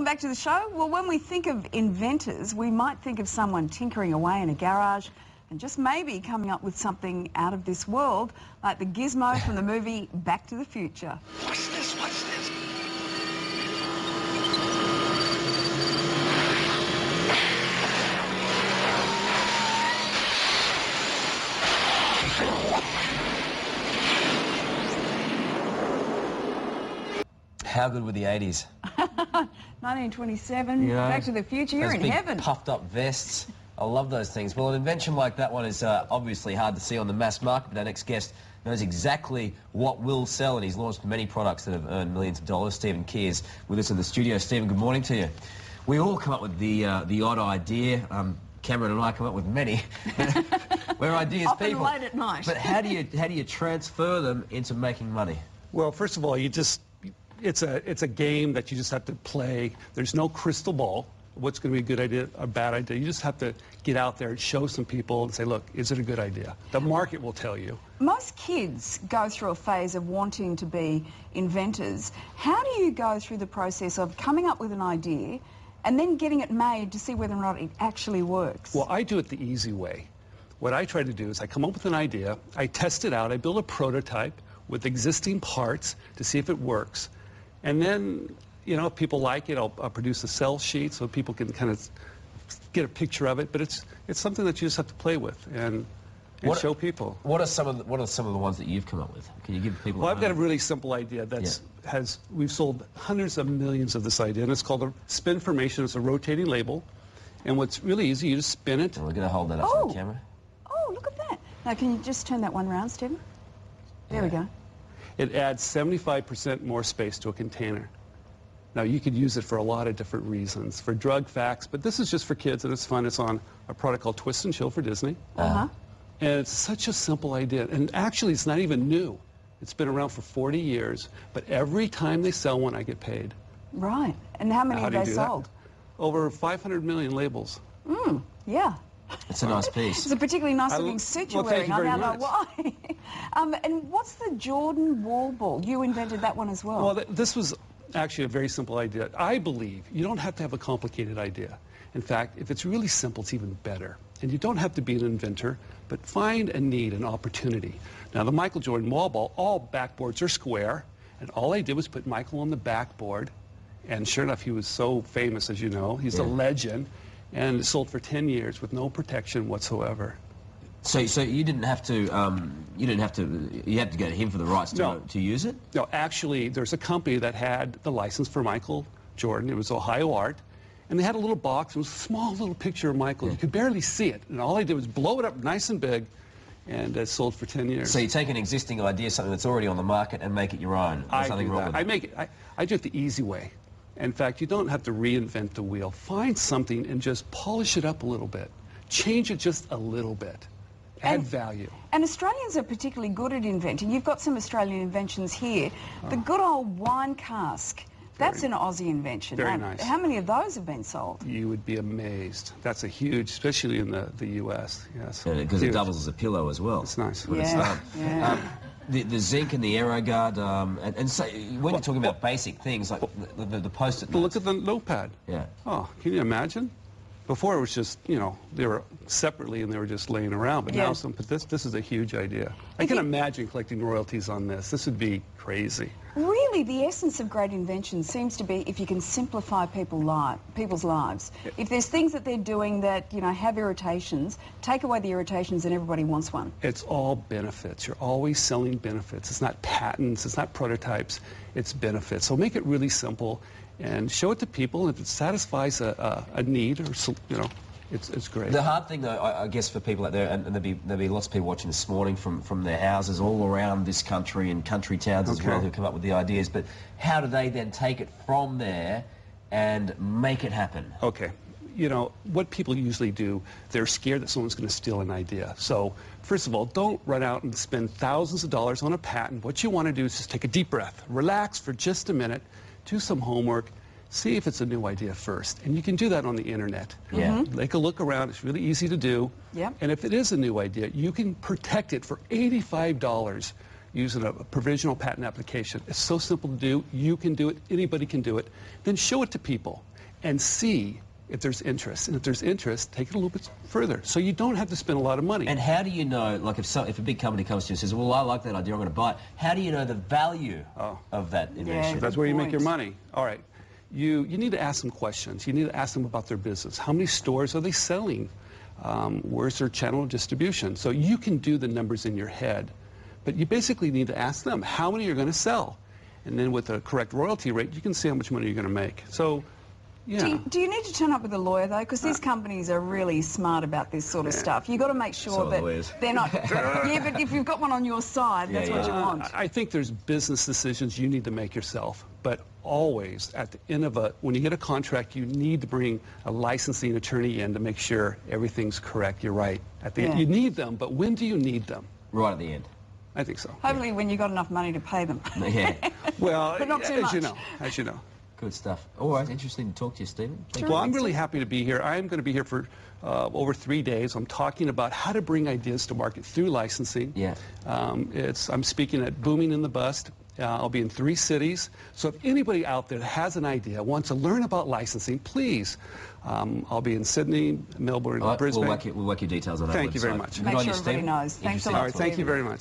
Welcome back to the show. Well, when we think of inventors, we might think of someone tinkering away in a garage and just maybe coming up with something out of this world, like the gizmo from the movie Back to the Future. What's this? What's this? How good were the 80s? 1927, Back to the Future, you're in big heaven. Puffed up vests. I love those things. Well, an invention like that one is obviously hard to see on the mass market, but our next guest knows exactly what will sell, and he's launched many products that have earned millions of dollars. Stephen Key is with us in the studio. Stephen, good morning to you. We all come up with the odd idea. Cameron and I come up with many. We're ideas Often people. late at night. But how do you transfer them into making money? Well, first of all, it's a game that you just have to play. There's no crystal ball. What's going to be a good idea, a bad idea? You just have to get out there and show some people and say, look, is it a good idea? The market will tell you. Most kids go through a phase of wanting to be inventors. How do you go through the process of coming up with an idea and then getting it made to see whether or not it actually works? Well, I do it the easy way. What I try to do is I come up with an idea, I test it out, I build a prototype with existing parts to see if it works. And then, you know, if people like it, I'll produce a sell sheet so people can kind of get a picture of it. But it's something that you just have to play with and show people. What are some of the ones that you've come up with? Can you give people? Well, I've got a really simple idea we've sold hundreds of millions of this idea, and it's called a Spinformation. It's a rotating label, and what's really easy, you just spin it. And we're going to hold that up to the camera. Oh, look at that! Now, can you just turn that one round, Stephen? There we go. It adds 75% more space to a container. Now, you could use it for a lot of different reasons, for drug facts, but this is just for kids, and it's fun. It's on a product called Twist and Chill for Disney. And it's such a simple idea. And actually, it's not even new. It's been around for 40 years, but every time they sell one, I get paid. Right. And how many have they sold? Over 500 million labels. Yeah. It's a nice piece. It's a particularly nice looking suit you're wearing. I now know why. And what's the Jordan wall ball? You invented that one as well. Well, this was actually a very simple idea. I believe you don't have to have a complicated idea. In fact, if it's really simple, it's even better. And you don't have to be an inventor, but find a need, an opportunity. Now, the Michael Jordan wall ball, all backboards are square, and all I did was put Michael on the backboard, and sure enough, he was so famous, as you know. He's a legend, and it sold for 10 years with no protection whatsoever. So you didn't have to, you had to go to him for the rights to use it? No, actually, there's a company that had the license for Michael Jordan. It was Ohio Art. And they had a little box. It was a small little picture of Michael. You could barely see it. And all I did was blow it up nice and big, and it sold for 10 years. So you take an existing idea, something that's already on the market, and make it your own. There's nothing wrong with it. I do it the easy way. In fact, you don't have to reinvent the wheel. Find something and just polish it up a little bit. Change it just a little bit. Add value. And Australians are particularly good at inventing. You've got some Australian inventions here. The good old wine cask. That's an Aussie invention. Very nice. How many of those have been sold? You would be amazed. That's a huge, especially in the U.S. Yes. Because it doubles as a pillow as well. It's nice. The zinc and the AeroGuard, and so when you're talking about basic things like the post-it notes. But look at the notepad. Yeah. Oh, can you imagine? Before it was just, you know, they were separately and they were just laying around. But now, but this is a huge idea. I can imagine collecting royalties on this. This would be crazy. Really, the essence of great invention seems to be if you can simplify people's lives. If there's things that they're doing that, you know, have irritations, take away the irritations and everybody wants one. It's all benefits. You're always selling benefits. It's not patents. It's not prototypes. It's benefits. So make it really simple and show it to people. If it satisfies a need, or, you know, it's great. The hard thing, though, I guess, for people out there, and there'll be lots of people watching this morning from their houses all around this country and country towns as well who come up with the ideas, but how do they then take it from there and make it happen? Okay. You know, what people usually do, they're scared that someone's going to steal an idea. So, first of all, don't run out and spend thousands of dollars on a patent. What you want to do is just take a deep breath, relax for just a minute, do some homework, see if it's a new idea first. And you can do that on the internet. Take a look around. It's really easy to do. And if it is a new idea, you can protect it for $85 using a provisional patent application. It's so simple to do. You can do it. Anybody can do it. Then show it to people. and see if there's interest. And if there's interest, take it a little bit further. So you don't have to spend a lot of money. And how do you know, like if a big company comes to you and says, well, I like that idea, I'm going to buy it, how do you know the value of that invention? Yeah, That's where you make your point. money. All right. You need to ask them questions. You need to ask them about their business. How many stores are they selling? Where's their channel of distribution? So you can do the numbers in your head, but you basically need to ask them how many you're going to sell. And then with the correct royalty rate, you can see how much money you're going to make. So, yeah. Do you need to turn up with a lawyer, though? Because these companies are really smart about this sort of stuff. You've got to make sure that they're not... Yeah, but if you've got one on your side, that's what you want. I think there's business decisions you need to make yourself, but always at the end of when you get a contract, you need to bring a licensing attorney in to make sure everything's correct. You're right. At the end, you need them, but when do you need them? Right at the end. I think so. Hopefully when you've got enough money to pay them. Yeah. Well, but not too much. As you know. Good stuff. All right, interesting to talk to you, Stephen. Well, I'm really happy to be here. I'm going to be here for over 3 days. I'm talking about how to bring ideas to market through licensing. Yeah. I'm speaking at Booming in the Bust. I'll be in 3 cities. So if anybody out there has an idea, wants to learn about licensing, please. I'll be in Sydney, Melbourne, Brisbane. We'll work your details on our website. Thank you very much. Make sure everybody knows. Thanks a lot. All right, thank you very much.